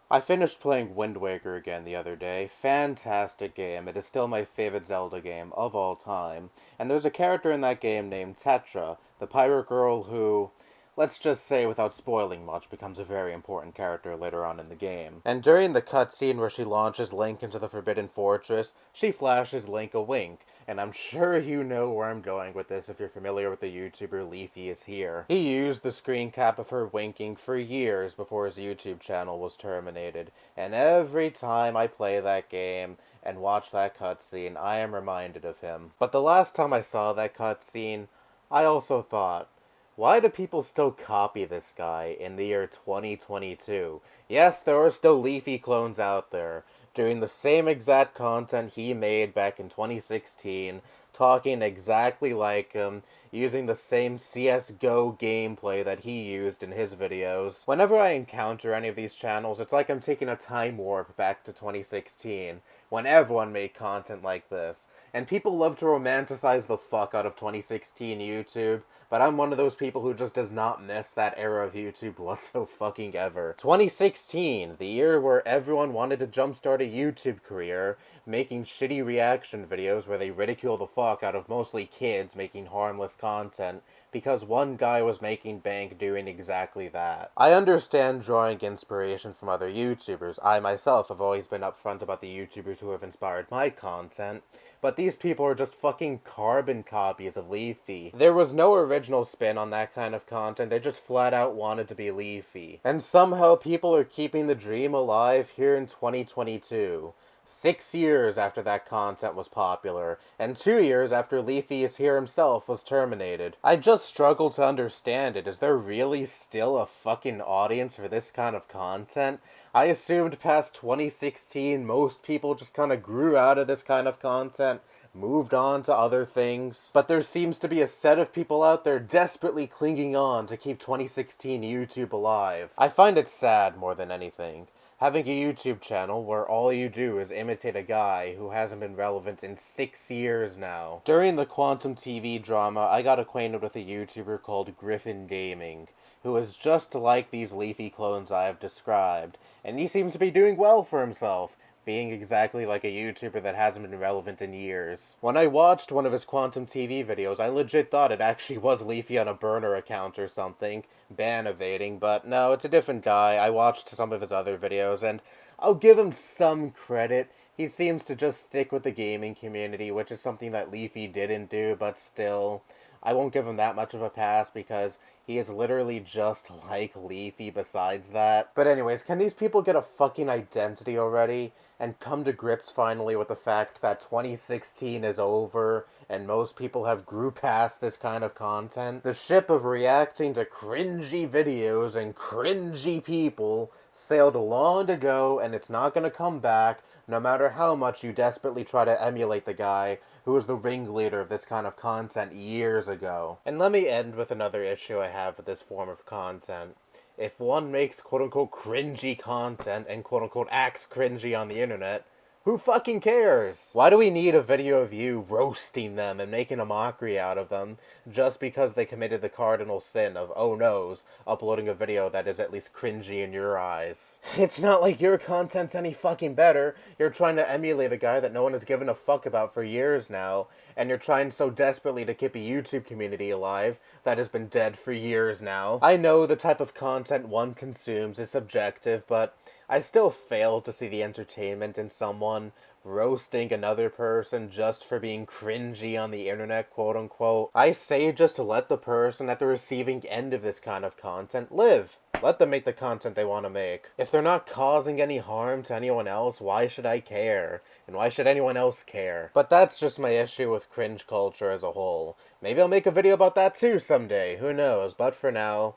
I finished playing Wind Waker again the other day. Fantastic game. It is still my favorite Zelda game of all time. And there's a character in that game named Tetra, the pirate girl who, let's just say without spoiling much, becomes a very important character later on in the game. And during the cutscene where she launches Link into the Forbidden Fortress, she flashes Link a wink. And I'm sure you know where I'm going with this if you're familiar with the YouTuber Leafy is here. He used the screen cap of her winking for years before his YouTube channel was terminated, and every time I play that game and watch that cutscene, I am reminded of him. But the last time I saw that cutscene, I also thought, why do people still copy this guy in the year 2022? Yes, there are still Leafy clones out there, doing the same exact content he made back in 2016, talking exactly like him, using the same CSGO gameplay that he used in his videos. Whenever I encounter any of these channels, it's like I'm taking a time warp back to 2016, when everyone made content like this. And people love to romanticize the fuck out of 2016 YouTube, but I'm one of those people who just does not miss that era of YouTube whatsoever. 2016, the year where everyone wanted to jumpstart a YouTube career, making shitty reaction videos where they ridicule the fuck out of mostly kids making harmless content, because one guy was making bank doing exactly that. I understand drawing inspiration from other YouTubers. I myself have always been upfront about the YouTubers who have inspired my content, but these people are just fucking carbon copies of Leafy. There was no original spin on that kind of content, they just flat out wanted to be Leafy. And somehow people are keeping the dream alive here in 2022. 6 years after that content was popular, and 2 years after Leafy is Here himself was terminated. I just struggle to understand it. Is there really still a fucking audience for this kind of content? I assumed past 2016 most people just kind of grew out of this kind of content, moved on to other things, but there seems to be a set of people out there desperately clinging on to keep 2016 YouTube alive. I find it sad more than anything. Having a YouTube channel where all you do is imitate a guy who hasn't been relevant in 6 years now. During the Quantum TV drama, I got acquainted with a YouTuber called Griffin Gaming, who is just like these Leafy clones I have described, and he seems to be doing well for himself, being exactly like a YouTuber that hasn't been relevant in years. When I watched one of his Quantum TV videos, I legit thought it actually was Leafy on a burner account or something, ban evading, but no, it's a different guy. I watched some of his other videos, and I'll give him some credit. He seems to just stick with the gaming community, which is something that Leafy didn't do, but still, I won't give him that much of a pass because he is literally just like Leafy besides that. But anyways, can these people get a fucking identity already? And come to grips finally with the fact that 2016 is over and most people have grew past this kind of content? The ship of reacting to cringy videos and cringy people sailed long ago, and it's not gonna come back no matter how much you desperately try to emulate the guy who was the ringleader of this kind of content years ago. And let me end with another issue I have with this form of content. If one makes quote-unquote cringy content and quote-unquote acts cringy on the internet, who fucking cares? Why do we need a video of you roasting them and making a mockery out of them just because they committed the cardinal sin of, oh noes, uploading a video that is at least cringy in your eyes? It's not like your content's any fucking better. You're trying to emulate a guy that no one has given a fuck about for years now, and you're trying so desperately to keep a YouTube community alive that has been dead for years now. I know the type of content one consumes is subjective, but I still fail to see the entertainment in someone roasting another person just for being cringy on the internet, quote unquote. I say just to let the person at the receiving end of this kind of content live. Let them make the content they want to make. If they're not causing any harm to anyone else, why should I care? And why should anyone else care? But that's just my issue with cringe culture as a whole. Maybe I'll make a video about that too someday, who knows? But for now,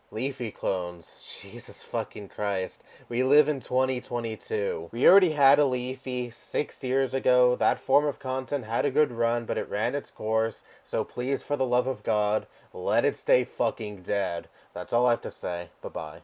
Leafy clones. Jesus fucking Christ. We live in 2022. We already had a Leafy 6 years ago. That form of content had a good run, but it ran its course. So please, for the love of God, let it stay fucking dead. That's all I have to say. Bye-bye.